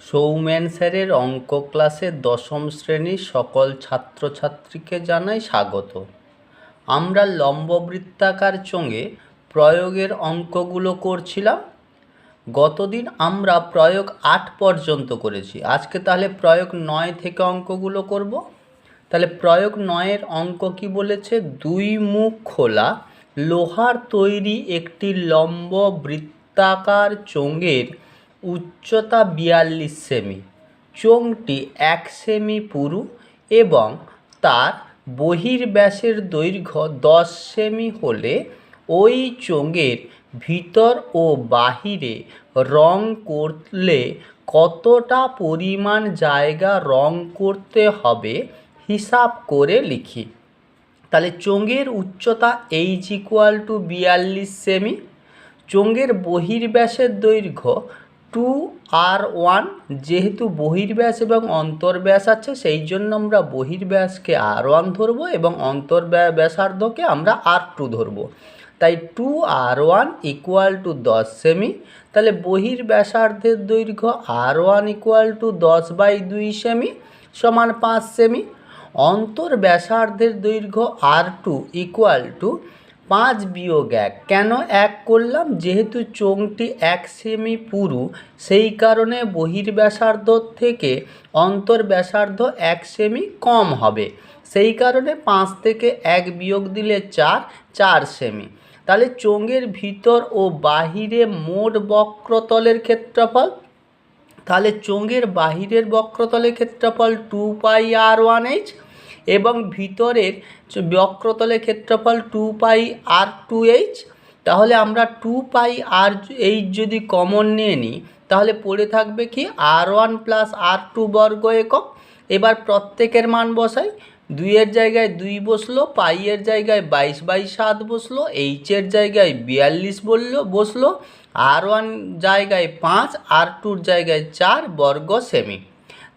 সৌমেন স্যারের অঙ্ক ক্লাসের দশম শ্রেণীর সকল ছাত্রছাত্রীকে জানাই স্বাগত। আমরা লম্ববৃত্তাকার চোঙে প্রয়োগের অঙ্কগুলো করছিলাম। গতদিন আমরা প্রয়োগ 8 পর্যন্ত করেছি। আজকে তাহলে প্রয়োগ 9 থেকে অঙ্কগুলো করব। তাহলে প্রয়োগ 9-এর অঙ্ক কি বলেছে? দুই মুখ খোলা লোহার তৈরি একটি লম্ব বৃত্তাকার চোঙের উচ্চতা 42 সেমি, চোঙটি 1 সেমি পুরু এবং তার বহির্ব্যাসের দৈর্ঘ্য 10 সেমি হলে ওই চোঙের ভিতর ও বাহিরে রং করলে কতটা পরিমাণ জায়গা রং করতে হবে হিসাব করে লিখি। তাহলে চোঙের উচ্চতা h=42 সেমি, চোঙের বহির্ব্যাসের দৈর্ঘ্য 2r1, যেহেতু বহির্ব্যাস এবং অন্তর্ব্যাস আছে সেই জন্য আমরা বহির্ব্যাসকে r1 ধরবো এবং ব্যাসার্ধকে আমরা r2 ধরবো। তাই 2r1 = 10 সেমি। তাহলে বহির্ব্যাসার্ধের দৈর্ঘ্য r1 = 10/2 সেমি সমান 5 সেমি। অন্তর্ব্যাসার্ধের দৈর্ঘ্য r2 = 5 বিয়োগ 1। কেন 1 করলাম? যেহেতু চোঙটি 1 সেমি পুরু সেই কারণে বহির্ব্যাসার্ধ থেকে অন্তর্ব্যাসার্ধ 1 সেমি কম হবে, সেই কারণে 5 থেকে 1 বিয়োগ দিলে 4 সেমি। তাহলে চোঙের ভিতর ও বাহিরে মোট বক্রতলের ক্ষেত্রফল, তাহলে চোঙের বাহিরের বক্রতলের ক্ষেত্রফল 2πr1h এবং ভিতরের বক্রতলের ক্ষেত্রফল 2πr2h। তাহলে আমরা 2πr যদি কমন নিয়ে নিই তাহলে পড়ে থাকবে কি r1 + r2 বর্গ একক। এবার প্রত্যেকের মান বসাই। 2-এর জায়গায় 2 বসলো, পাইয়ের জায়গায় 22/7 বসলো, এইচের জায়গায় 42 বসলো, r1 জায়গায় 5, r2 জায়গায় 4 বর্গ সেমি।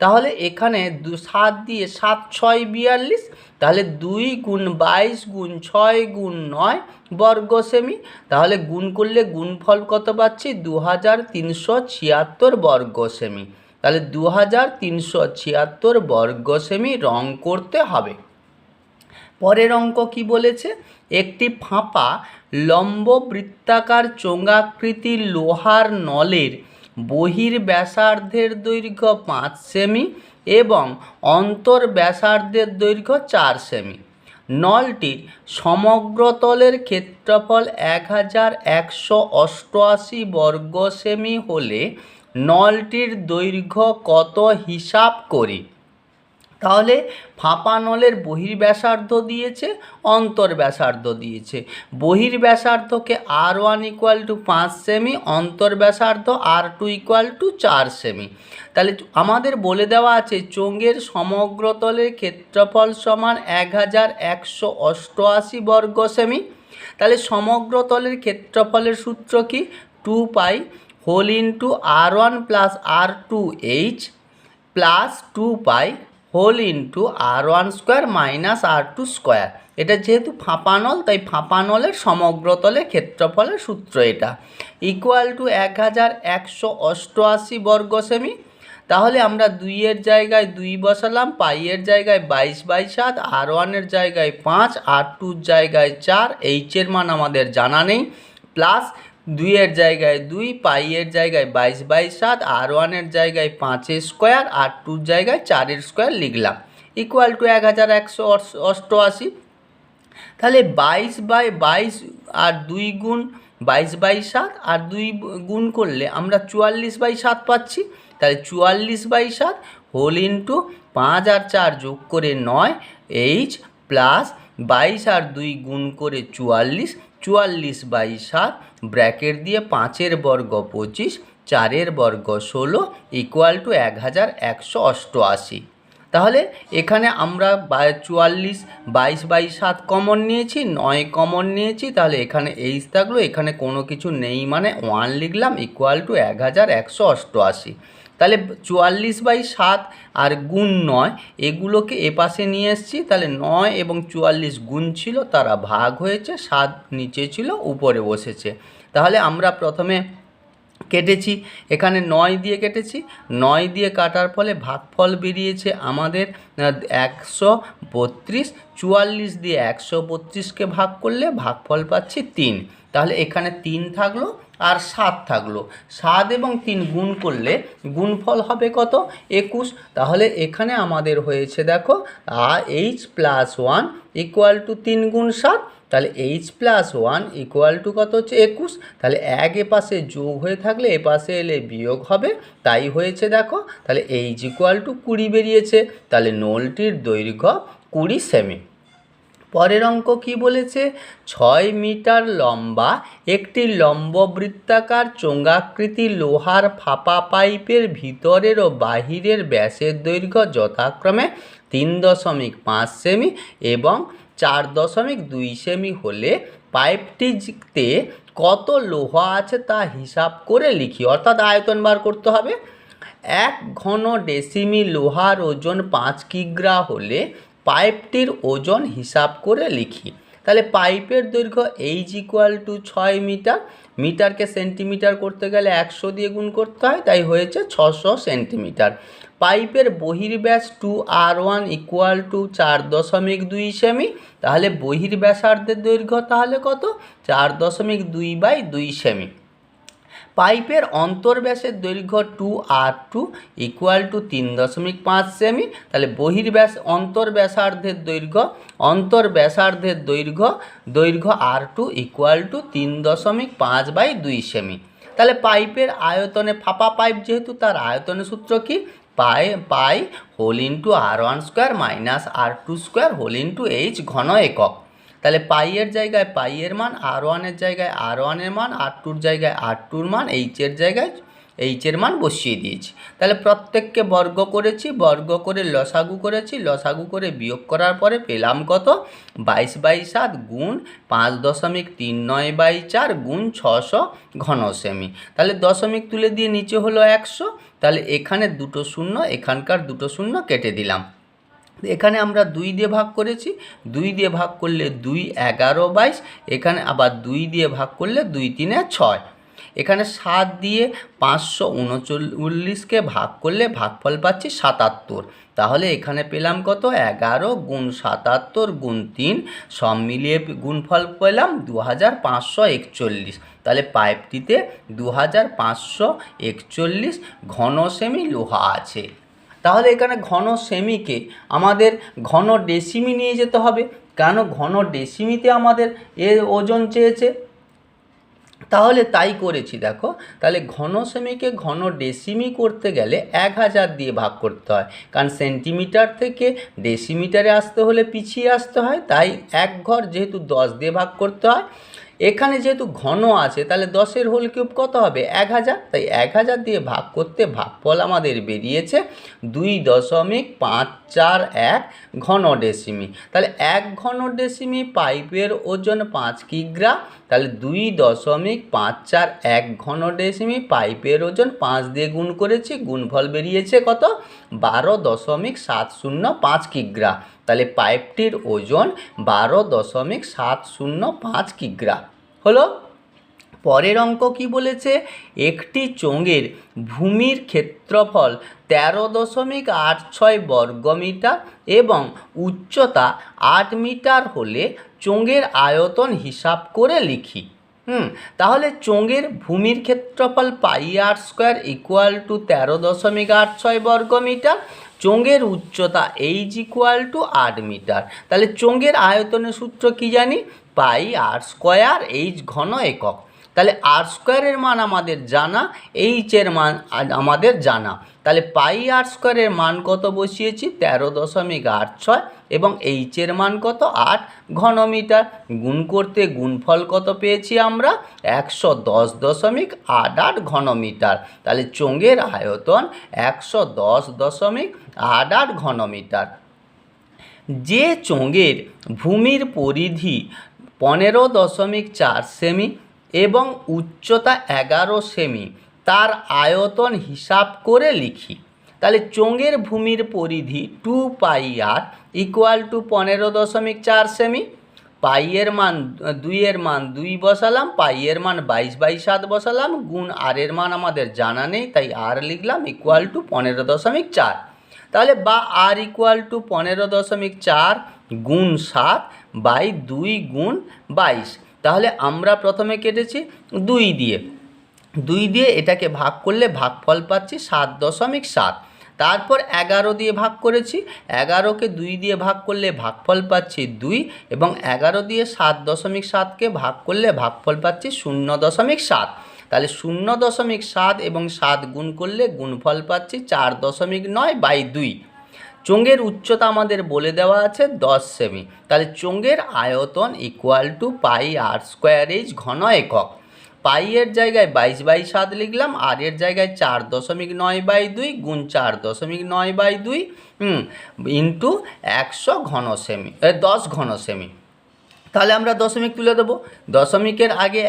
তাহলে এখানে 7 দিয়ে 7 6 42, তাহলে 2 × 22 × 6 × 9 বর্গ সেমি। তাহলে গুণ করলে গুণফল কত পাচ্ছি? 2376 বর্গ সেমি। তাহলে 2376 বর্গ সেমি রং করতে হবে। পরের অঙ্ক কি বলেছে? একটি ফাঁপা লম্ব বৃত্তাকার চোঙাকৃতির লোহার নলের বহির্ব্যাসার্ধের দৈর্ঘ্য 5 সেমি এবং অন্তর্ব্যাসার্ধের দৈর্ঘ্য 4 সেমি। নলটির সমগ্রতলের ক্ষেত্রফল 1188 বর্গ সেমি হলে নলটির দৈর্ঘ্য কত হিসাব করি। তাহলে ফাঁপা নলের বহির্ব্যাসার্ধ দিয়েছে, অন্তর্ব্যাসার্ধ দিয়েছে। বহির্ব্যাসার্ধকে r1 = 5 সেমি, অন্তর্ব্যাসার্ধ r2 = 4 সেমি। তাহলে আমাদের বলে দেওয়া আছে চোঙের সমগ্রতলের ক্ষেত্রফল সমান 1188 বর্গ সেমি। তাহলে সমগ্রতলের ক্ষেত্রফলের সূত্র কি? 2π r1 + r2h + 2π r1² - r2²। এটা যেহেতু ফাঁপা নল তাই ফাঁপা নলের সমগ্রতলের ক্ষেত্রফলের সূত্র এটা =1188 বর্গ সেমি। তাহলে আমরা 2-এর জায়গায় 2 বসালাম, পাইয়ের জায়গায় 22/7, r1-এর জায়গায় 5, r2-র জায়গায় 4, এইচের মান আমাদের জানা নেই, প্লাস 2-এর জায়গায় 2, পাইয়ের জায়গায় 22/7, r1-এর জায়গায় 5² r2-র জায়গায় 4² লিখলাম =1188। তাহলে 22/22 আর 2 গুণ 22/7 আর 2 গুণ করলে আমরা 44/7 পাচ্ছি। তাহলে 44/7 5 আর 4 যোগ করে 9 h প্লাস 22 আর 2 গুণ করে 44/7 ব্র্যাকেট দিয়ে 5-এর বর্গ 25, 4-এর বর্গ 16 =1188। তাহলে এখানে আমরা 22/7 কমন নিয়েছি, 9 কমন নিয়েছি, তাহলে এখানে h থাকলো, এখানে কোনো কিছু নেই মানে 1 লিখলাম =1188। তাহলে 44/7 আর গুণ 9 এগুলোকে এপাশে নিয়ে এসেছি। তাহলে 9 এবং 44 গুণ ছিল, তারা ভাগ হয়েছে, 7 নিচে ছিল উপরে বসেছে। তাহলে আমরা প্রথমে কেটেছি, এখানে 9 দিয়ে কেটেছি, 9 দিয়ে কাটার ফলে ভাগফল বেরিয়েছে আমাদের 132। 44 দিয়ে 132কে ভাগ করলে ভাগফল পাচ্ছি 3। তাহলে এখানে 3 থাকলো আর 7 থাকলো। 7 এবং 3 গুণ করলে গুণফল হবে কত? 21। তাহলে এখানে আমাদের হয়েছে দেখো h+1 = 3 গুণ 7। তাহলে h+1 = কত হচ্ছে? 21। তাহলে 1 এপাশে যোগ হয়ে থাকলে এপাশে এলে বিয়োগ হবে, তাই হয়েছে দেখো। তাহলে h = 20 বেরিয়েছে। তাহলে নলটির দৈর্ঘ্য 20 সেমি। পরের অঙ্ক কি বলেছে? 6 মিটার লম্বা একটি লম্ববৃত্তাকার চোঙাকৃতি লোহার ফাঁপা পাইপের ভিতরের ও বাহিরের ব্যাসের দৈর্ঘ্য যথাক্রমে 3.5 সেমি এবং 4.2 সেমি হলে পাইপটিতে কত লোহা আছে তা হিসাব করে লিখি। অর্থাৎ আয়তন বার করতে হবে। 1 ঘন ডেসিমি লোহার ওজন 5 কিগ্রা হলে পাইপটির ওজন হিসাব করে লিখি। তাহলে পাইপের দৈর্ঘ্য h = 6 মিটার, মিটারকে সেন্টিমিটার করতে গেলে 100 দিয়ে গুণ করতে হয়, তাই হয়েছে 600 সেন্টিমিটার। পাইপের বহির্ব্যাস 2r1 = 4.2 সেমি। তাহলে বহির্ব্যাসার্ধের দৈর্ঘ্য তাহলে কত? 4.2/2 সেমি। পাইপের অন্তর্ব্যাসের দৈর্ঘ্য 2r2 = 3.5 সেমি। তাহলে বহির্ব্যাস অন্তর্ব্যাসার্ধের দৈর্ঘ্য r2 = 3.5/2 সেমি। তাহলে পাইপের আয়তনে, ফাঁপা পাইপ যেহেতু, তার আয়তনের সূত্র কি? পাই whole into r1² - r2² h ঘন একক। তাহলে পাইয়ের জায়গায় পাইয়ের মান, r1-এর জায়গায় r1-এর মান, r2-র জায়গায় r2-র মান, h-এর জায়গায় h-এর মান বসিয়ে দিয়েছি। তাহলে প্রত্যেককে বর্গ করেছি, বর্গ করে লসাগু করেছি, লসাগু করে বিয়োগ করার পরে পেলাম কত? 22/7 গুণ 5.39/4 গুণ 600 ঘন সেমি। তাহলে দশমিক তুলে দিয়ে নিচে হলো 100। তাহলে এখানে দুটো শূন্য, এখানকার দুটো শূন্য কেটে দিলাম। এখানে আমরা 2 দিয়ে ভাগ করেছি, 2 দিয়ে ভাগ করলে 2 11/22। এখানে আবার 2 দিয়ে ভাগ করলে 2 3 6। এখানে 7 দিয়ে 539কে ভাগ করলে ভাগফল পাচ্ছি 77। তাহলে এখানে পেলাম কত? 11 গুণ 77 গুণ 3, সব মিলিয়ে গুণফল পেলাম 2541। তাহলে পাইপটিতে 2541 ঘন সেমি লোহা আছে। তাহলে এখানে ঘন সেমিকে আমাদের ঘন ডেসিমি নিয়ে যেতে হবে, কেন ঘন ডেসিমিতে আমাদের এর ওজন চেয়েছে। তাহলে তাই করেছি দেখো। তাহলে ঘন সেমিকে ঘন ডেসিমি করতে গেলে 1000 দিয়ে ভাগ করতে হয়, কারণ সেন্টিমিটার থেকে ডেসিমিটারে আসতে হলে পিছিয়ে আসতে হয়, তাই 1 ঘর যেহেতু 10 দিয়ে ভাগ করতে হয়। এখানে যেহেতু ঘন আছে, তাহলে 10-এর হোল কিউব কত হবে? 1000। তাই 1000 দিয়ে ভাগ করতে ভাগফল আমাদের বেরিয়েছে 2.541 ঘন ডেসিমি। তাহলে 1 ঘন ডেসিমি পাইপের ওজন 5 কিগ্রা। তাহলে 2.541 ঘন ডেসিমি পাইপের ওজন 5 দিয়ে গুণ করেছি, গুণফল বেরিয়েছে কত? 12.705 কিগ্রা। তাহলে পাইপটির ওজন 12.705 কিগ্রা হলো। পরের অঙ্ক কি বলেছে? একটি চোঙের ভূমির ক্ষেত্রফল 13.86 বর্গমিটার এবং উচ্চতা 8 মিটার হলে চোঙের আয়তন হিসাব করে লিখি। তাহলে চোঙের ভূমির ক্ষেত্রফল πr² = 13.86 বর্গমিটার। চোঙের উচ্চতা h = 8 মিটার। তাহলে চোঙের আয়তনের সূত্র কি জানি? πr² h ঘন একক। তাহলে r² মান আমাদের জানা, h-এর মান আমাদের জানা। তাহলে πr² মান কত বসিয়েছি? 13.86 এবং h-এর মান কত? 8 ঘনমিটার। গুণ করতে গুণফল কত পেয়েছি আমরা? 110.88 ঘনমিটার। তাহলে চোঙের আয়তন 110.88 ঘনমিটার। যে চোঙের ভূমির পরিধি 15.4 সেমি এবং উচ্চতা 11 সেমি, তার আয়তন হিসাব করে লিখি। তাহলে চোঙের ভূমির পরিধি 2πr = 15.4 সেমি। পাইয়ের মান 2-এর মান 2 বসালাম, পাইয়ের মান 22/7 বসালাম, গুণ আর এর মান আমাদের জানা নেই, তাই আর লিখলাম ইকুয়াল টু 15.4। তাহলে বা আর ইকুয়াল টু 15.4 গুণ 7 বাই 2 গুণ 22। তাহলে আমরা প্রথমে কেটেছি 2 দিয়ে এটাকে ভাগ করলে ভাগফল পাচ্ছি 7.7। তারপর 11 দিয়ে ভাগ করেছি, 11কে 2 দিয়ে ভাগ করলে ভাগফল পাচ্ছি 2, এবং 11 দিয়ে 7.7কে ভাগ করলে ভাগফল পাচ্ছি 0.7। তাহলে 0.7 এবং 7 গুণ করলে গুণফল পাচ্ছি 4.9/2। চোঙের উচ্চতা আমাদের বলে দেওয়া আছে 10 সেমি। তাহলে চোঙের আয়তন equal to pi r square h ঘন একক। পাইয়ের জায়গায় 22/7 লিখলাম, আর এর জায়গায় 4.9/2 গুণ 4.9/2 ইন্টু 100 ঘন সেমি 10 ঘন সেমি। তাহলে আমরা দশমিক তুলে দেবো, দশমিকের আগে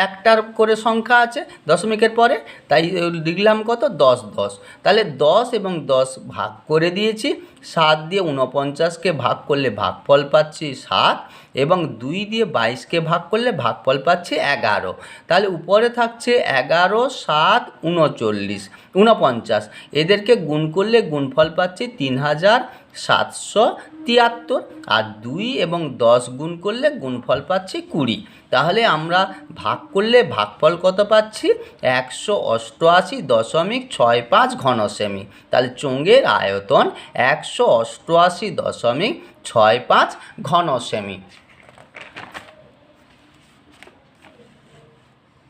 একটার করে সংখ্যা আছে দশমিকের পরে, তাই লিখলাম কত 10। তাহলে 10 এবং 10 ভাগ করে দিয়েছি, 7 দিয়ে 49কে ভাগ করলে ভাগফল পাচ্ছি 7, এবং 2 দিয়ে 22কে ভাগ করলে ভাগফল পাচ্ছি 11। তাহলে উপরে থাকছে 11, 7, 49, এদেরকে গুণ করলে গুণফল পাচ্ছি 3773, আর 2 এবং 10 গুণ করলে গুণফল পাচ্ছি 20। তাহলে আমরা ভাগ করলে ভাগফল কত পাচ্ছি 188.65 ঘন সেমি। তাহলে চোঙের আয়তন 188.65 ঘন সেমি।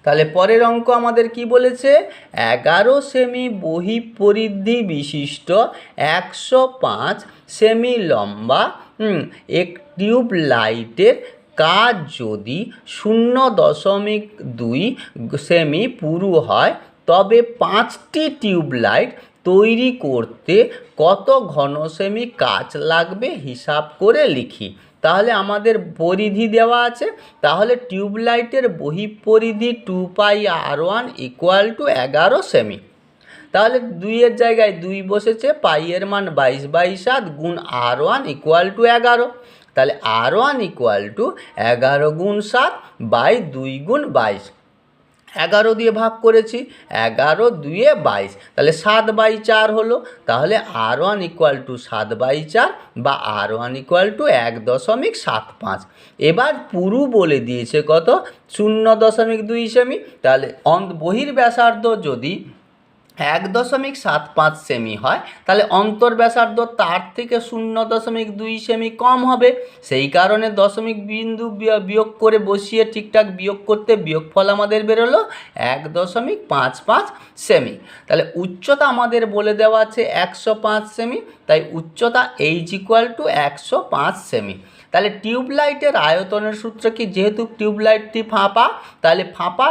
তাহলে পরের অঙ্ক আমাদের কি বলেছে, 11 সেমি বহিঃপরিধি বিশিষ্ট 105 সেমি লম্বা এক টিউব লাইটের কাজ যদি 0.2 সেমি পুরু হয়, তবে 5টি টিউব লাইট তৈরি করতে কত ঘন সেমি কাচ লাগবে হিসাব করে লিখি। তাহলে আমাদের পরিধি দেওয়া আছে, তাহলে টিউবলাইটের বহিঃপরিধি 2πr1 ইকুয়াল টু 11 সেমি। তাহলে 2-এর জায়গায় 2 বসেছে, পাইয়ের মান 22/7 গুণ r1 ইকুয়াল টু 11। তাহলে r1 ইকুয়াল টু 11 গুণ 7 বাই 2 গুণ 22। 11 দিয়ে ভাগ করেছি, 11 2-এ 22, তাহলে 7/4 হলো। তাহলে r1 ইকুয়াল টু 7/4 বা r1 ইকুয়াল টু 1.75। এবার পুরু বলে দিয়েছে কত 0.2 সেমি। তাহলে বহির্ব্যাসার্ধ যদি 1.75 সেমি হয়, তাহলে অন্তর্ব্যাসার্ধ তার থেকে 0.2 সেমি কম হবে। সেই কারণে দশমিক বিন্দু বিয়োগ করে বসিয়ে ঠিকঠাক বিয়োগ করতে বিয়োগফল আমাদের বেরোলো 1.55 সেমি। তাহলে উচ্চতা আমাদের বলে দেওয়া আছে 105 সেমি, তাই উচ্চতা এইচ ইকুয়াল টু 105 সেমি। তাহলে টিউবলাইটের আয়তনের সূত্র কি, যেহেতু টিউবলাইটটি ফাঁপা, তাহলে ফাঁপা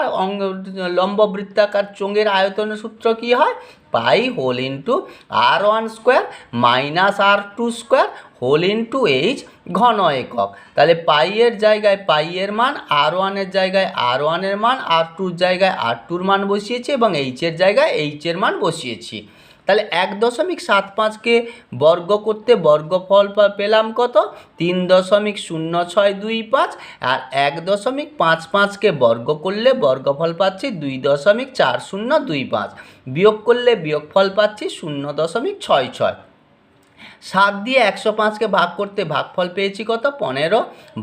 লম্ব বৃত্তাকার চোঙের আয়তনের সূত্র কি হয়, pi whole into r1 square minus r2 square whole into h ঘন একক। তাহলে পাইয়ের জায়গায় পাইয়ের মান, r1-এর জায়গায় r1-এর মান, r2-র জায়গায় r2-র মান বসিয়েছি, এবং এইচের জায়গায় এইচের মান বসিয়েছি। তাহলে 1.75কে বর্গ করতে বর্গফল পেলাম কত 3.0625, আর 1.55কে বর্গ করলে বর্গফল পাচ্ছি 2.4025, বিয়োগ করলে বিয়োগফল পাচ্ছি 0.66। 7 দিয়ে 105কে ভাগ করতে ভাগফল পেয়েছি কত 15,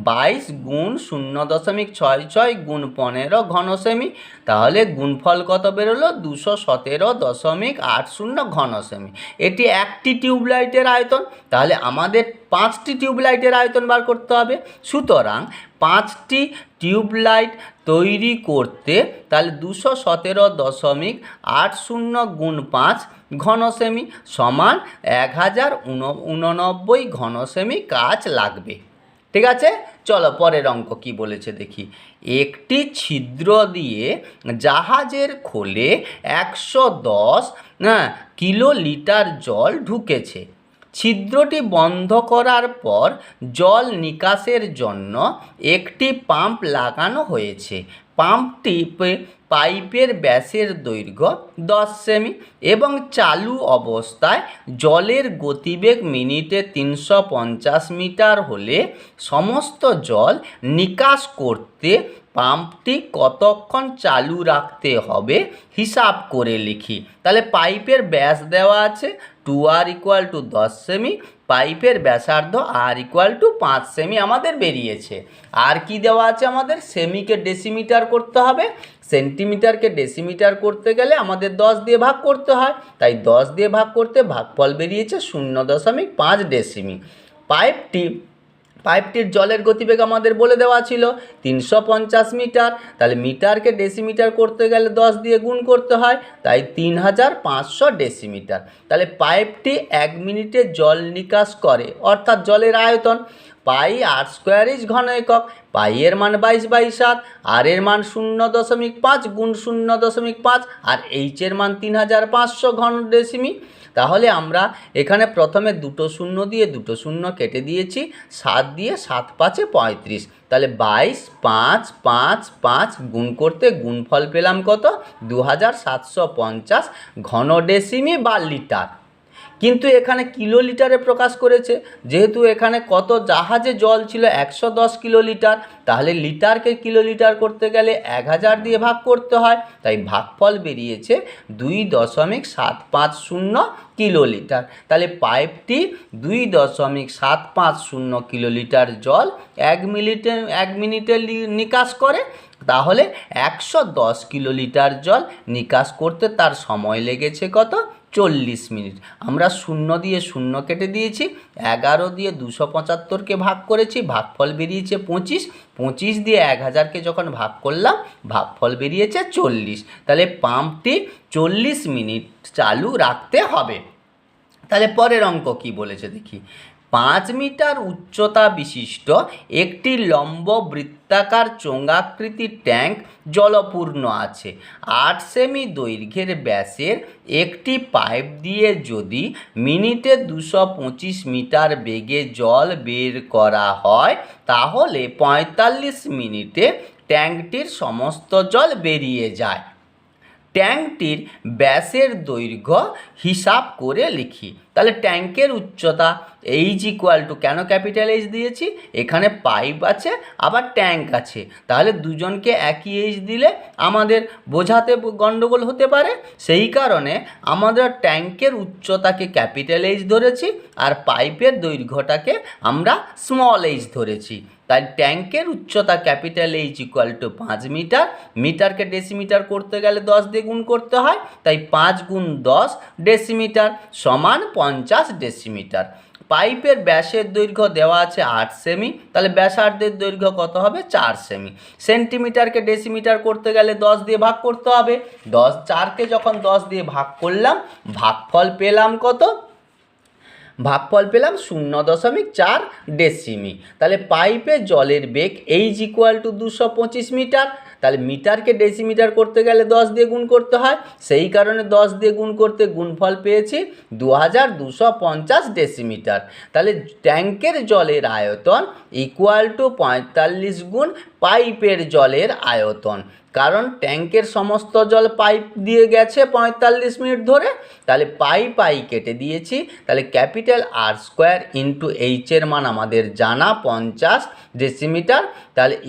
22 গুণ 0.66 গুণ 15 ঘন সেমি। তাহলে গুণফল কত বেরোলো 217.80 ঘন সেমি। এটি একটি টিউবলাইটের আয়তন। তাহলে আমাদের 5টি টিউবলাইটের আয়তন বার করতে হবে। সুতরাং 5টি টিউবলাইট তৈরি করতে তাহলে 217.80 গুণ 5 ঘন সেমি সমান 1089 ঘন সেমি কাচ লাগবে। ঠিক আছে, চলো পরের অঙ্ক কি বলেছে দেখি। একটি ছিদ্র দিয়ে জাহাজের খোলে 110 কিলোলিটার জল ঢুকেছে। ছিদ্রটি বন্ধ করার পর জল নিকাশের জন্য একটি পাম্প লাগানো হয়েছে। পাম্পটি পাইপের ব্যাসের দৈর্ঘ্য 10 সেমি এবং চালু অবস্থায় জলের গতিবেগ মিনিটে 350 মিটার হলে সমস্ত জল নিকাশ করতে পাম্পটি কতক্ষণ চালু রাখতে হবে হিসাব করে লিখি। তাহলে পাইপের ব্যাস দেওয়া আছে 2r = 10 সেমি, পাইপের ব্যাসার্ধ r = 5 সেমি আমাদের বেরিয়েছে। আর কি দেওয়া আছে আমাদের? সেমিকে ডেসিমিটার করতে হবে, সেন্টিমিটারকে ডেসিমিটার করতে গেলে আমাদের 10 দিয়ে ভাগ করতে হয়, তাই 10 দিয়ে ভাগ করতে ভাগফল বেরিয়েছে 0.5 ডেসিমি। পাইপটির জলের গতিবেগ আমাদের বলে দেওয়া ছিল 350 মিটার, তাহলে মিটারকে ডেসিমিটার করতে গেলে 10 দিয়ে গুণ করতে হয়, তাই 3500 ডেসিমিটার। তাহলে পাইপটি 1 মিনিটে জল নিকাশ করে, অর্থাৎ জলের আয়তন পাই r² ঘন একক। পাই এর মান 22/7, আর এর মান 0.5 গুণ 0.5 আর এইচ এর মান 3500 ঘন ডেসিমি। তাহলে আমরা এখানে প্রথমে দুটো শূন্য দিয়ে দুটো শূন্য কেটে দিয়েছি, 7 দিয়ে 7 5 35, তাহলে 22 5 5 5 গুণ করতে গুণফল পেলাম কত? 2750 ঘন ডেসিমি বা লিটার। কিন্তু এখানে কিলোলিটারে প্রকাশ করেছে, যেহেতু এখানে কত জাহাজে জল ছিল 110 কিলোলিটার, তাহলে লিটারকে কিলোলিটার করতে গেলে 1000 দিয়ে ভাগ করতে হয়, তাই ভাগফল বেরিয়েছে 2.750 কিলোলিটার। তাহলে পাইপটি 2.750 কিলোলিটার জল 1 মিনিটে নিকাশ করে, তাহলে 110 কিলোলিটার জল নিকাশ করতে তার সময় লেগেছে কত? 40 মিনিট। আমরা 0 দিয়ে 0 কেটে দিয়েছি, 11 দিয়ে 275কে ভাগ করেছি, ভাগফল বেরিয়েছে 25, 25 দিয়ে 1000কে যখন ভাগ করলাম ভাগফল বেরিয়েছে 40। তাহলে পাম্পটি 40 মিনিট চালু রাখতে হবে। তাহলে পরের অঙ্ক কি বলেছে দেখি। 5 মিটার উচ্চতা বিশিষ্ট একটি লম্ব বৃত্তাকার চোঙাকৃতির ট্যাঙ্ক জলপূর্ণ আছে। 8 সেমি দৈর্ঘ্যের ব্যাসের একটি পাইপ দিয়ে যদি মিনিটে 225 মিটার বেগে জল বের করা হয়, তাহলে 45 মিনিটে ট্যাঙ্কটির সমস্ত জল বেরিয়ে যায়। ট্যাঙ্কটির ব্যাসের দৈর্ঘ্য হিসাব করে লিখি। তাহলে ট্যাঙ্কের উচ্চতা h কেন ক্যাপিটাল H দিয়েছি? এখানে পাইপ আছে আবার ট্যাঙ্ক আছে, তাহলে দুজনকে একই H দিলে আমাদের বোঝাতে গণ্ডগোল হতে পারে, সেই কারণে আমরা ট্যাঙ্কের উচ্চতাকে ক্যাপিটাল H ধরেছি আর পাইপের দৈর্ঘ্যটাকে আমরা স্মল h ধরেছি। তাই ট্যাঙ্কের উচ্চতা ক্যাপিটাল H = 5 মিটার, মিটারকে ডেসিমিটার করতে গেলে 10 দিয়ে গুণ করতে হয়, তাই 5 গুণ 10 ডেসিমিটার সমান 50 ডেসিমিটার। পাইপের ব্যাসের দৈর্ঘ্য দেওয়া আছে 8 সেমি, তাহলে ব্যাসার্ধের দৈর্ঘ্য কত হবে? 4 সেমি। সেন্টিমিটারকে ডেসিমিটার করতে গেলে 10 দিয়ে ভাগ করতে হবে, 4কে যখন 10 দিয়ে ভাগ করলাম ভাগফল পেলাম কত? ভাগফল পেলাম 0.4 ডেসিমি। তাহলে পাইপে জলের বেগ h = 225 মিটার, তাহলে মিটারকে ডেসিমিটার করতে গেলে 10 দিয়ে গুণ করতে হয়, সেই কারণে 10 দিয়ে গুণ করতে গুণফল পেয়েছি 2250 ডেসিমিটার। তাহলে ট্যাঙ্কের জলের আয়তন = 45 গুণ পাইপের জলের আয়তন, কারণ ট্যাঙ্কের সমস্ত জল পাইপ দিয়ে গেছে 45 মিনিট ধরে, তাহলে পাই কেটে দিয়েছি, তাহলে ক্যাপিটাল R² ইন্টু H এর মান আমাদের জানা 50 ডেসিমিটার, তাহলে =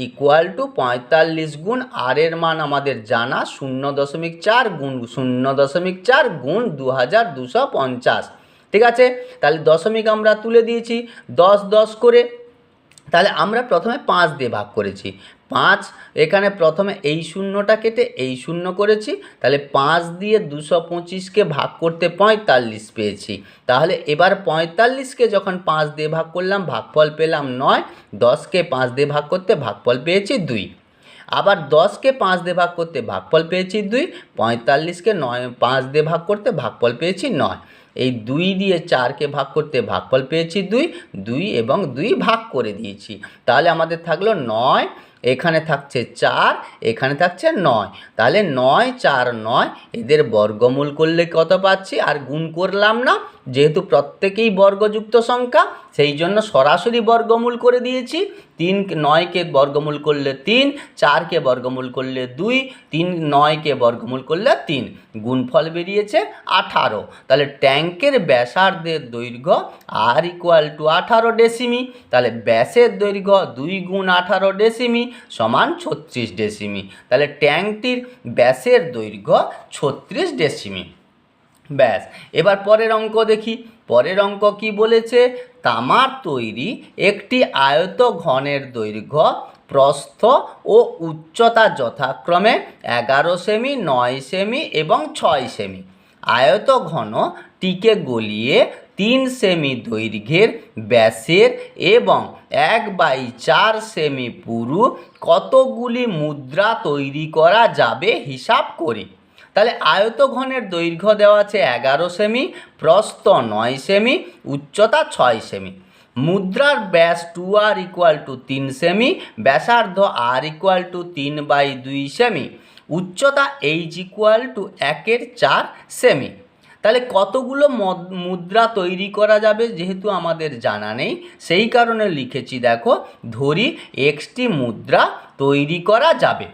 45 গুণ আর এর মান আমাদের জানা 0.4 গুণ 0.4 গুণ 2250। ঠিক আছে, তাহলে দশমিক আমরা তুলে দিয়েছি 10 10 করে। তাহলে আমরা প্রথমে 5 দিয়ে ভাগ করেছি, 5 এখানে প্রথমে এই শূন্যটা কেটে এই শূন্য করেছি, তাহলে 5 দিয়ে 225কে ভাগ করতে 45 পেয়েছি। তাহলে এবার 45কে যখন 5 দিয়ে ভাগ করলাম ভাগফল পেলাম 9, 10কে 5 দিয়ে ভাগ করতে ভাগফল পেয়েছি 2, আবার 10কে 5 দিয়ে ভাগ করতে ভাগফল পেয়েছি 2, 45কে 5 দিয়ে ভাগ করতে ভাগফল পেয়েছি 9, এই 2 দিয়ে 4কে ভাগ করতে ভাগফল পেয়েছি 2, 2 এবং 2 ভাগ করে দিয়েছি। তাহলে আমাদের থাকলো 9, এখানে থাকছে 4, এখানে থাকছে 9, তাহলে 9 4 9, এদের বর্গমূল করলে কত পাচ্ছি? আর গুণ করলাম না, যেহেতু প্রত্যেকেই বর্গযুক্ত সংখ্যা সেই জন্য সরাসরি বর্গমূল করে দিয়েছি। 9কে বর্গমূল করলে 3, 4কে বর্গমূল করলে 2, 9কে বর্গমূল করলে 3, গুণফল বেরিয়েছে 18। তাহলে ট্যাঙ্কের ব্যাসার্ধের দৈর্ঘ্য r = 18 ডেসিমি। তাহলে ব্যাসের দৈর্ঘ্য 2 × 18 ডেসিমি সমান 36 ডেসিমি। তাহলে ট্যাঙ্কটির ব্যাসের দৈর্ঘ্য 36 ডেসিমি। ব্যাস, এবার পরের অঙ্ক দেখি। পরের অঙ্ক কি বলেছে? তামার তৈরি একটি আয়ত ঘনের দৈর্ঘ্য, প্রস্থ ও উচ্চতা যথাক্রমে 11 সেমি, 9 সেমি এবং 6 সেমি। আয়ত ঘনটিকে গলিয়ে 3 সেমি দৈর্ঘ্যের, ব্যাসের এবং 1/4 সেমি পুরু কতগুলি মুদ্রা তৈরি করা যাবে হিসাব করি। তাহলে আয়তঘনের দৈর্ঘ্য দেওয়া আছে 11 সেমি, প্রস্থ 9 সেমি, উচ্চতা 6 সেমি। মুদ্রার ব্যাস 2r = 3 সেমি, ব্যাসার্ধ r = 3/2 সেমি, উচ্চতা h = 1/4 সেমি। তাহলে কতগুলো মুদ্রা তৈরি করা যাবে যেহেতু আমাদের জানা নেই, সেই কারণে লিখেছি, দেখো, ধরি xটি মুদ্রা তৈরি করা যাবে।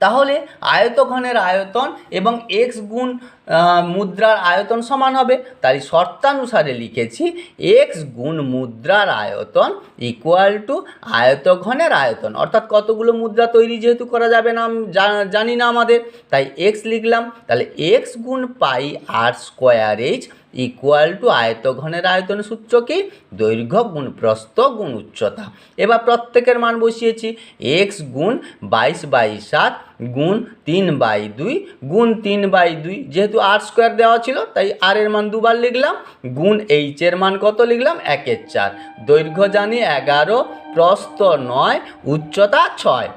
তাহলে আয়তঘনের আয়তন এবং x গুণ মুদ্রার আয়তন সমান হবে। তাই শর্তানুসারে লিখেছি x গুণ মুদ্রার আয়তন = আয়তঘনের আয়তন, অর্থাৎ কতগুলো মুদ্রা তৈরি যেহেতু করা যাবে না, জানি না আমাদের, তাই x লিখলাম। তাহলে x গুণ πr² = আয়তঘনের আয়তনের সূত্র কি? দৈর্ঘ্য গুণ প্রস্থ গুণ উচ্চতা। এবার প্রত্যেকের মান বসিয়েছি। x গুণ 22/7 গুণ 3/2 গুণ 3/2, যেহেতু r² দেওয়া ছিল তাই r এর মান দুবার লিখলাম, গুণ h এর মান কত লিখলাম? 1/4। দৈর্ঘ্য জানি 11, প্রস্থ 9, উচ্চতা 6।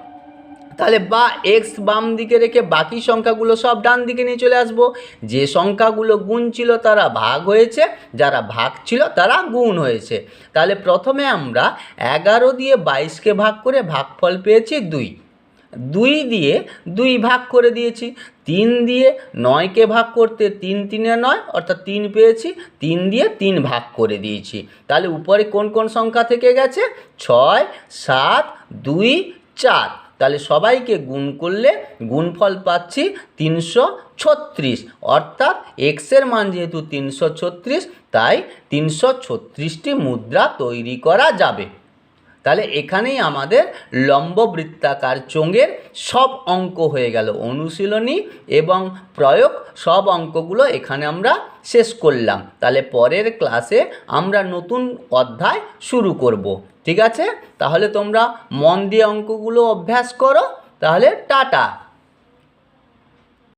তাহলে বা এক্স বাম দিকে রেখে বাকি সংখ্যাগুলো সব ডান দিকে নিয়ে চলে আসবো। যে সংখ্যাগুলো গুণ ছিল তারা ভাগ হয়েছে, যারা ভাগ ছিল তারা গুণ হয়েছে। তাহলে প্রথমে আমরা 11 দিয়ে 22কে ভাগ করে ভাগফল পেয়েছি 2। 2 দিয়ে 2 ভাগ করে দিয়েছি। 3 দিয়ে 9কে ভাগ করতে 3 × 3 = 9, অর্থাৎ 3 পেয়েছি। 3 দিয়ে 3 ভাগ করে দিয়েছি। তাহলে উপরে কোন কোন সংখ্যা থেকে গেছে? 6, 7, 2, 4। তাহলে সবাইকে গুণ করলে গুণফল পাচ্ছি 336, অর্থাৎ এক্সের মান যেহেতু 336 তাই 336টি মুদ্রা তৈরি করা যাবে। তাহলে এখানেই আমাদের লম্ব বৃত্তাকার চোঙের সব অঙ্ক হয়ে গেল। অনুশীলনী এবং প্রয়োগ সব অঙ্কগুলো এখানে আমরা শেষ করলাম। তাহলে পরের ক্লাসে আমরা নতুন অধ্যায় শুরু করব। ঠিক আছে? তাহলে তোমরা মন দিয়ে অঙ্কগুলো অভ্যাস করো। তাহলে টাটা।